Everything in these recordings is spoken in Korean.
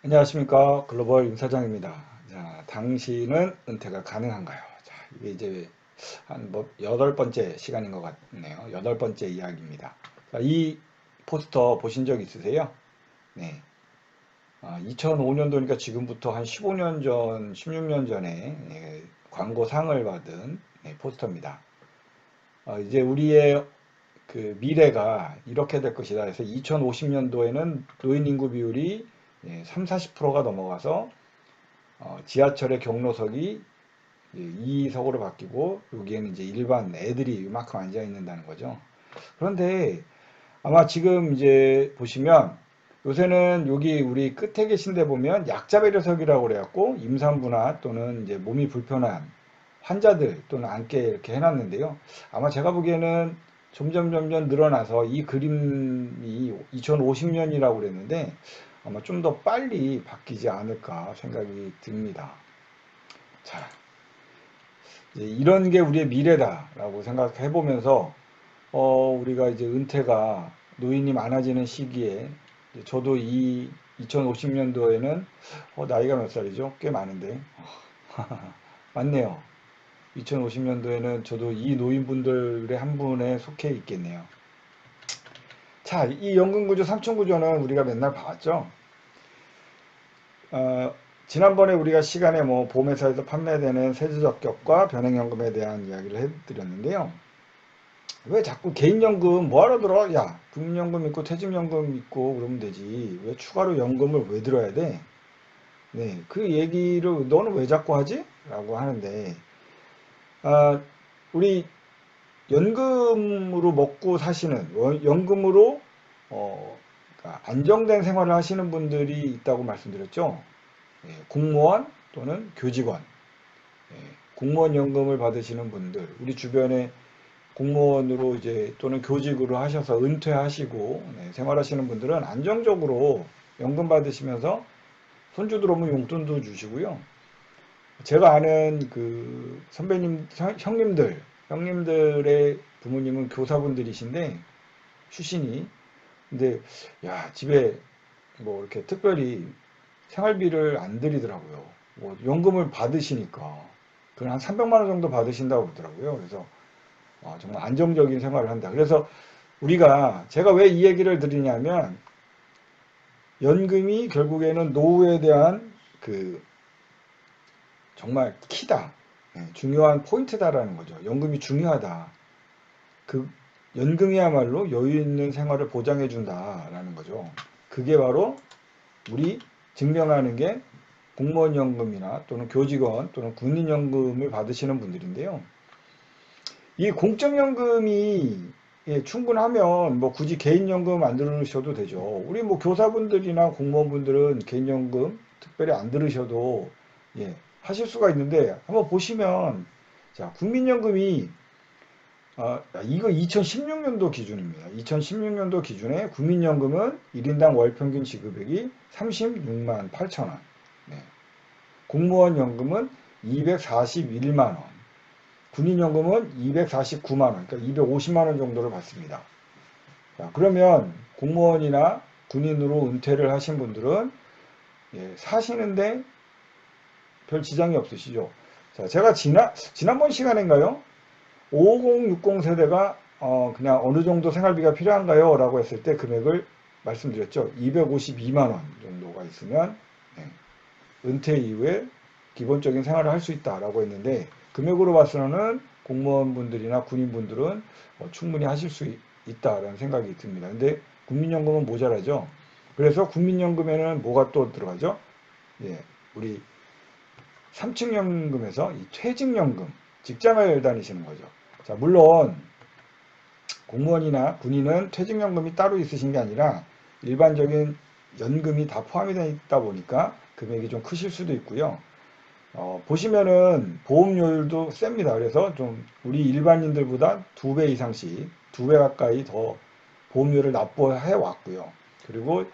안녕하십니까. 글로벌 임사장입니다. 자, 당신은 은퇴가 가능한가요? 자, 이게 이제 한 뭐 여덟 번째 시간인 것 같네요. 여덟 번째 이야기입니다. 자, 이 포스터 보신 적 있으세요? 네. 2005년도니까 지금부터 한 15년 전, 16년 전에 광고상을 받은 포스터입니다. 이제 우리의 그 미래가 이렇게 될 것이다 해서 2050년도에는 노인 인구 비율이 3, 40%가 넘어가서 지하철의 경로석이 2석으로 바뀌고 여기에는 이제 일반 애들이 이만큼 앉아 있는다는 거죠. 그런데 아마 지금 이제 보시면 요새는 여기 우리 끝에 계신 데 보면 약자 배려석이라고 그래갖고 임산부나 또는 이제 몸이 불편한 환자들 또는 앉게 이렇게 해놨는데요. 아마 제가 보기에는 점점 늘어나서 이 그림이 2050년이라고 그랬는데 아마 좀 더 빨리 바뀌지 않을까 생각이 듭니다. 자, 이제 이런 게 우리의 미래다라고 생각해 보면서 우리가 이제 은퇴가 노인이 많아지는 시기에 저도 이 2050년도에는 나이가 몇 살이죠? 꽤 많은데 맞네요. 2050년도에는 저도 이 노인분들의 한 분에 속해 있겠네요. 자, 이 연금구조, 삼층구조는 우리가 맨날 봤죠. 어, 지난번에 우리가 시간에 뭐 보험회사에서 판매되는 세제적격과 변액연금에 대한 이야기를 해드렸는데요. 왜 자꾸 개인연금 뭐하러 들어? 야, 국민연금 있고 퇴직연금 있고 그러면 되지. 왜 추가로 연금을 왜 들어야 돼? 네, 그 얘기를 너는 왜 자꾸 하지? 라고 하는데, 아, 우리 연금으로 먹고 사시는, 연금으로, 그러니까 안정된 생활을 하시는 분들이 있다고 말씀드렸죠. 공무원 또는 교직원, 공무원 연금을 받으시는 분들, 우리 주변에 공무원으로 이제 또는 교직으로 하셔서 은퇴하시고 생활하시는 분들은 안정적으로 연금 받으시면서 손주 들어오면 용돈도 주시고요. 제가 아는 그 선배님, 형님들의 부모님은 교사분들이신데 출신이 근데 야 집에 뭐 이렇게 특별히 생활비를 안 드리더라고요. 뭐 연금을 받으시니까 그건 한 300만 원 정도 받으신다고 그러더라고요. 그래서 정말 안정적인 생활을 한다. 그래서 우리가 제가 왜 이 얘기를 드리냐면 연금이 결국에는 노후에 대한 그 정말 키다. 중요한 포인트다라는 거죠. 연금이 중요하다. 그 연금이야말로 여유 있는 생활을 보장해 준다라는 거죠. 그게 바로 우리 증명하는 게 공무원 연금이나 또는 교직원 또는 군인연금을 받으시는 분들인데요. 이 공적연금이 충분하면 뭐 굳이 개인연금 안 들으셔도 되죠. 우리 뭐 교사분들이나 공무원분들은 개인연금 특별히 안 들으셔도 하실 수가 있는데 한번 보시면 자 국민연금이 이거 2016년도 기준입니다. 2016년도 기준에 국민연금은 1인당 월 평균 지급액이 36만 8천 원. 네. 공무원 연금은 241만 원. 군인연금은 249만 원, 그러니까 250만 원 정도를 받습니다. 자, 그러면 공무원이나 군인으로 은퇴를 하신 분들은 사시는데 별 지장이 없으시죠. 자, 제가 지난번 시간인가요? 5060 세대가 그냥 어느 정도 생활비가 필요한가요? 라고 했을 때 금액을 말씀드렸죠. 252만 원 정도가 있으면 은퇴 이후에 기본적인 생활을 할 수 있다라고 했는데 금액으로 봐서는 공무원분들이나 군인분들은 충분히 하실 수 있다라는 생각이 듭니다. 근데 국민연금은 모자라죠. 그래서 국민연금에는 뭐가 또 들어가죠? 우리 삼층연금에서 이 퇴직연금, 직장을 다니시는 거죠. 자, 물론 공무원이나 군인은 퇴직연금이 따로 있으신 게 아니라 일반적인 연금이 다 포함이 되어 있다 보니까 금액이 좀 크실 수도 있고요. 보시면은 보험료율도 셉니다. 그래서 좀 우리 일반인들보다 2배 이상씩, 2배 가까이 더 보험료를 납부해 왔고요. 그리고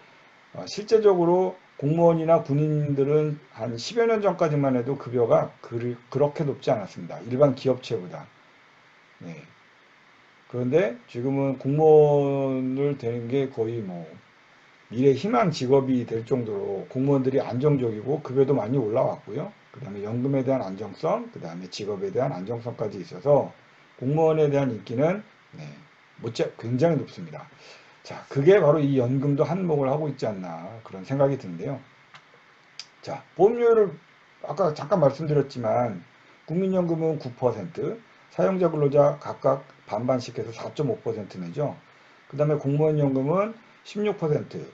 실제적으로 공무원이나 군인들은 한 10여 년 전까지만 해도 급여가 그렇게 높지 않았습니다. 일반 기업체보다. 네. 그런데 지금은 공무원을 되는 게 거의 뭐 미래 희망 직업이 될 정도로 공무원들이 안정적이고 급여도 많이 올라왔고요. 그 다음에 연금에 대한 안정성, 그 다음에 직업에 대한 안정성까지 있어서 공무원에 대한 인기는 굉장히 높습니다. 자, 그게 바로 이 연금도 한몫을 하고 있지 않나 그런 생각이 드는데요. 자, 보험료를 아까 잠깐 말씀드렸지만 국민연금은 9%, 사용자 근로자 각각 반반씩 해서 4.5% 내죠. 그 다음에 공무원연금은 16%,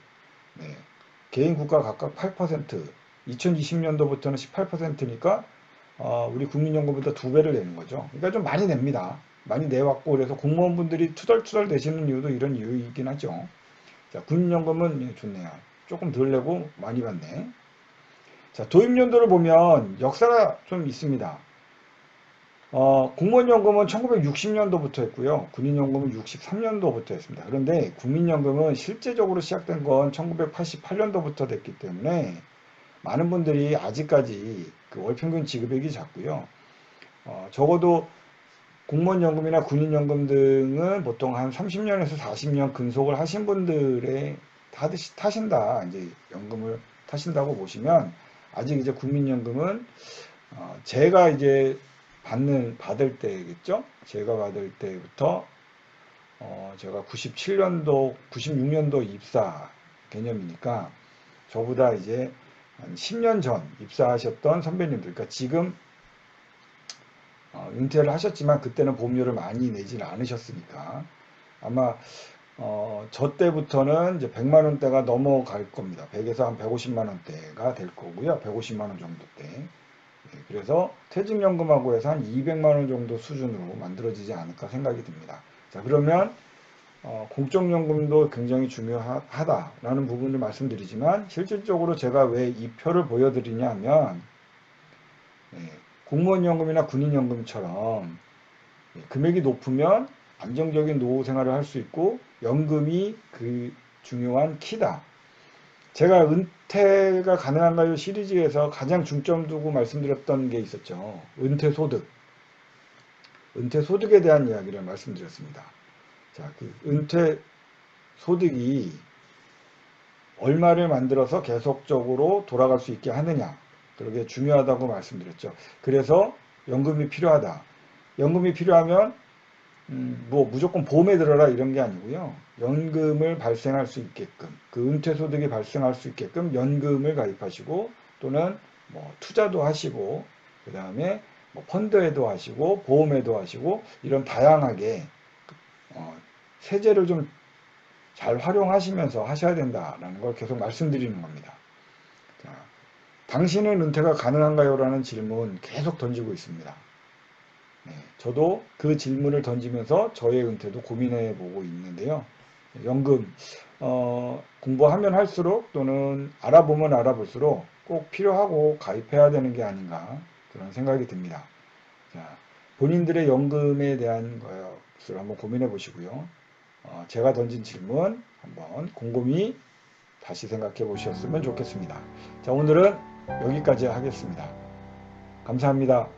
개인 국가 각각 8%, 2020년도부터는 18%니까 우리 국민연금보다 2배를 내는 거죠. 그러니까 좀 많이 냅니다. 많이 내왔고 그래서 공무원분들이 투덜투덜 내시는 이유도 이런 이유이긴 하죠. 자, 국민연금은 좋네요. 조금 덜 내고 많이 받네. 자, 도입연도를 보면 역사가 좀 있습니다. 공무원연금은 1960년도부터 했고요. 군인연금은 63년도부터 했습니다. 그런데 국민연금은 실제적으로 시작된 건 1988년도부터 됐기 때문에 많은 분들이 아직까지 그 월평균 지급액이 작고요. 적어도 공무원연금이나 군인연금 등은 보통 한 30년에서 40년 근속을 하신 분들의 타신다, 이제 연금을 타신다고 보시면 아직 이제 국민연금은 제가 이제 받을 때겠죠? 제가 받을 때부터 제가 97년도, 96년도 입사 개념이니까 저보다 이제 한 10년 전 입사하셨던 선배님들, 그러니까 지금 은퇴를 하셨지만 그때는 보험료를 많이 내지는 않으셨으니까 아마 저 때부터는 이제 100만 원대가 넘어갈 겁니다. 100에서 한 150만 원대가 될 거고요. 150만 원 정도 대. 그래서 퇴직연금하고 해서 한 200만 원 정도 수준으로 만들어지지 않을까 생각이 듭니다. 자, 그러면 공적연금도 굉장히 중요하다라는 부분을 말씀드리지만 실질적으로 제가 왜 이 표를 보여드리냐 하면 공무원연금이나 군인연금처럼 금액이 높으면 안정적인 노후 생활을 할 수 있고 연금이 그 중요한 키다. 제가 은퇴가 가능한가요 시리즈에서 가장 중점 두고 말씀드렸던 게 있었죠. 은퇴소득. 은퇴소득에 대한 이야기를 말씀드렸습니다. 자, 그 은퇴소득이 얼마를 만들어서 계속적으로 돌아갈 수 있게 하느냐. 그게 중요하다고 말씀드렸죠. 그래서 연금이 필요하다. 연금이 필요하면 뭐 무조건 보험에 들어라 이런 게 아니고요. 연금을 발생할 수 있게끔 그 은퇴소득이 발생할 수 있게끔 연금을 가입하시고 또는 뭐 투자도 하시고 그 다음에 뭐 펀드에도 하시고 보험에도 하시고 이런 다양하게 세제를 좀 잘 활용하시면서 하셔야 된다라는 걸 계속 말씀드리는 겁니다. 자, 당신은 은퇴가 가능한가요? 라는 질문 계속 던지고 있습니다. 저도 그 질문을 던지면서 저의 은퇴도 고민해 보고 있는데요. 연금 공부하면 할수록 또는 알아보면 알아볼수록 꼭 필요하고 가입해야 되는 게 아닌가 그런 생각이 듭니다. 자, 본인들의 연금에 대한 것을 한번 고민해 보시고요. 제가 던진 질문 한번 곰곰이 다시 생각해 보셨으면 좋겠습니다. 자, 오늘은 여기까지 하겠습니다. 감사합니다.